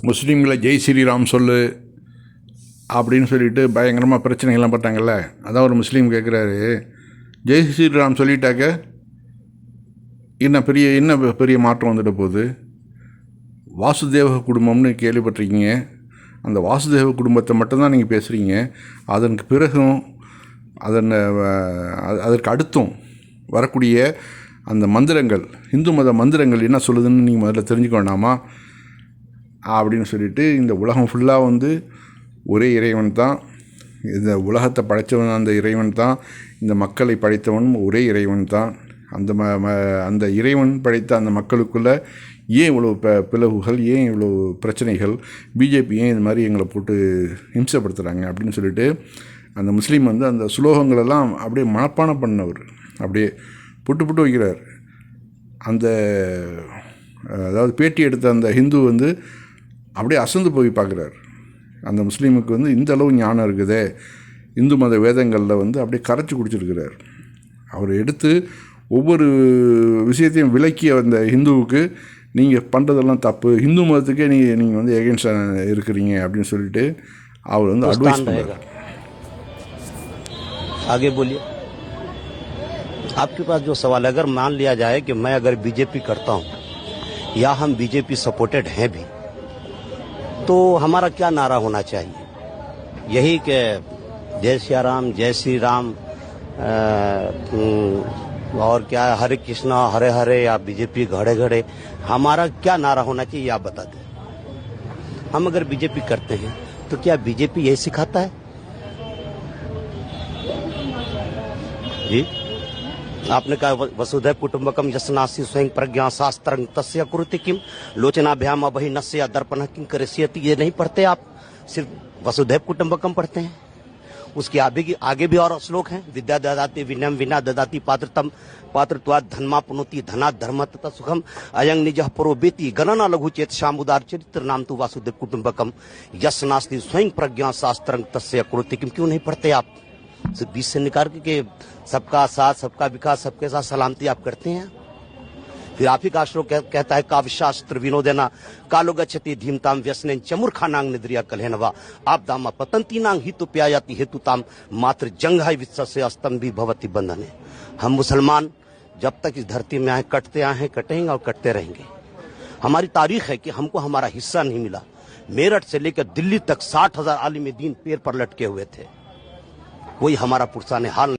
முஸ்லீம்களை ஜெய் ஸ்ரீராம் சொல்லு அப்படின்னு சொல்லிட்டு பயங்கரமாக பிரச்சனைகள்லாம் பட்டாங்கல்ல. அதான் ஒரு முஸ்லீம் கேட்குறாரு, ஜெய் ஸ்ரீராம் சொல்லிட்டாக்க என்ன பெரிய மாற்றம் வந்துட போகுது? வாசுதேவ குடும்பம்னு கேள்விப்பட்டிருக்கீங்க. அந்த வாசுதேவ குடும்பத்தை மட்டும்தான் நீங்கள் பேசுகிறீங்க. அதற்கு பிறகும் அதற்கு அடுத்தும் வரக்கூடிய அந்த மந்திரங்கள், இந்து மத மந்திரங்கள் என்ன சொல்லுதுன்னு நீங்கள் முதல்ல தெரிஞ்சுக்க வேண்டாமா அப்படின்னு சொல்லிட்டு, இந்த உலகம் ஃபுல்லாக வந்து ஒரே இறைவன் தான், இந்த உலகத்தை படைத்தவன் அந்த இறைவன் தான், இந்த மக்களை படைத்தவனும் ஒரே இறைவன் தான். அந்த இறைவன் படைத்த அந்த மக்களுக்குள்ளே ஏன் இவ்வளோ பிளவுகள், ஏன் இவ்வளோ பிரச்சனைகள், பிஜேபி ஏன் இது மாதிரி எங்களை போட்டு ஹிம்சப்படுத்துகிறாங்க அப்படின்னு சொல்லிட்டு அந்த முஸ்லீம் வந்து அந்த சுலோகங்களெல்லாம் அப்படியே மனப்பாடம் பண்ணவர், அப்படியே புட்டு வைக்கிறார். அதாவது பேட்டி எடுத்த அந்த ஹிந்து வந்து அப்படியே அசந்து போய் பார்க்குறார். அந்த முஸ்லீமுக்கு வந்து இந்த அளவு ஞானம் இருக்குதே, இந்து மத வேதங்களில் வந்து அப்படியே கரைச்சி குடிச்சிருக்கிறார். அவர் எடுத்து ஒவ்வொரு விஷயத்தையும் விளக்கிய அந்த ஹிந்துவுக்கு, நீங்கள் பண்ணுறதெல்லாம் தப்பு, ஹிந்து மதத்துக்கே நீங்கள் வந்து எகென்ஸ்டாக இருக்கிறீங்க அப்படின்னு சொல்லிட்டு அவர் வந்து அட்வைஸ் பண்ணுறார். आगे बोलिए। आपके पास जो सवाल, अगर मान लिया जाए कि मैं अगर बीजेपी करता हूं या हम बीजेपी सपोर्टेड हैं भी, तो हमारा क्या नारा होना चाहिए? यही कि जय श्री राम, जय श्री राम, और क्या हरे कृष्णा हरे हरे, या बीजेपी घड़े घड़े? हमारा क्या नारा होना चाहिए आप बता दें। हम अगर बीजेपी करते हैं तो क्या बीजेपी यही सिखाता है? जी, आपने कहा वसुधैव कुटुंबकम यस्नासी स्वयं प्रज्ञा शास्त्रं तस्य कुरुति किम लोचनाभ्याम अभि नस्य दर्पण किं करिष्यति। ये नहीं पढ़ते आप, सिर्फ वसुधैव कुटुंबकम पढ़ते हैं। उसके आगे भी और श्लोक हैं। विद्या ददाति विनयम विना ददाति पात्रतम पात्रत्वात् धन्माप्नोति धनात् धर्म तथा सुखम अयं निजः परो बेति गणना लघु चेत शामुदार चरित्र नाम तु वासुदेव कुटुंबकम यस्नास्ति स्वयं प्रज्ञा शास्त्रं तस्य कुरुति किम। क्यों नहीं पढ़ते आप? सिर्फ बीच से निकाल के सबका साथ, सबका विकास, सबके साथ सलामती आप करते हैं। फिर आप ही का श्लोक कहता है काव्य शास्त्र विनोदेना कालो गच्छति धीमताम व्यसनेन चमुर्खानांग निद्रिया कलहेनवा आप दामा पतंतीनांग हितु प्यायाति हेतुताम मात्र जंघाई वित्सस्य अस्तंभी भवति बंधने। हम मुसलमान जब तक इस धरती में आए, कटते आए हैं, कटेंगे और कटते रहेंगे। हमारी तारीख है कि हमको हमारा हिस्सा नहीं मिला। मेरठ से लेकर दिल्ली तक 60,000 आलिम दीन पैर पर लटके हुए थे, कोई हमारा पुरसाने हाल